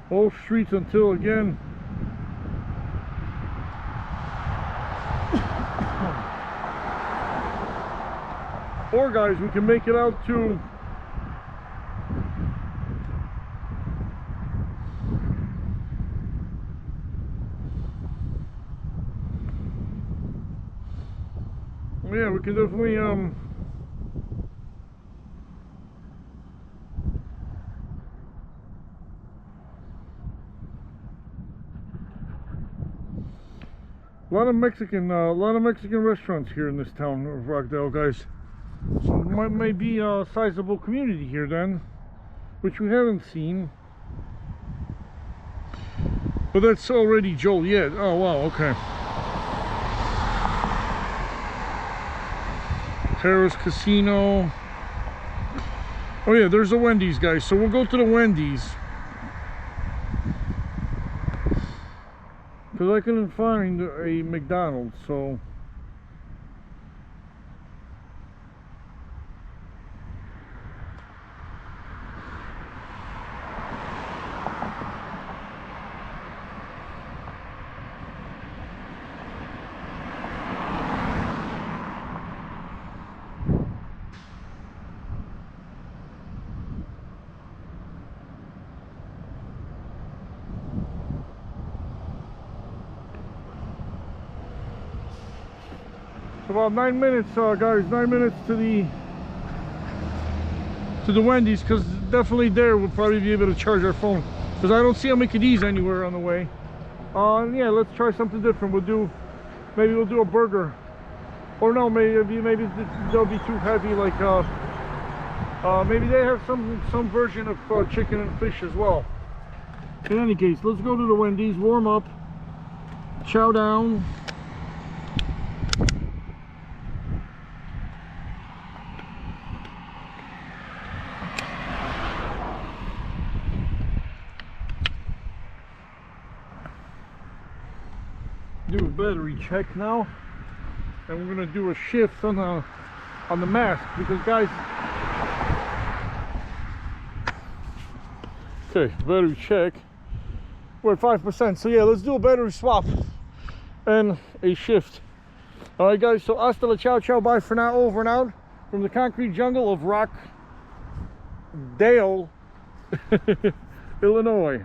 All streets until again. Or guys, we can make it out to yeah, we can definitely a lot of Mexican restaurants here in this town of Rockdale, guys. So it might be a sizable community here then, which we haven't seen. But that's already Joliet. Oh wow, okay. Harris Casino. Oh yeah, there's a Wendy's, guys. So we'll go to the Wendy's. Because I couldn't find a McDonald's, so... It's about 9 minutes, guys. 9 minutes to the Wendy's, because definitely there we'll probably be able to charge our phone, because I don't see a Mickey D's anywhere on the way. Yeah, let's try something different. Maybe we'll do a burger, or no, maybe they'll be too heavy. Like maybe they have some version of chicken and fish as well. In any case, let's go to the Wendy's, warm up, chow down. Do a battery check now, and we're gonna do a shift on the mask, because guys, okay, battery check, we're at 5%, so yeah, let's do a battery swap and a shift. All right guys, so hasta la ciao ciao, bye for now, over and out from the concrete jungle of Rockdale, Illinois.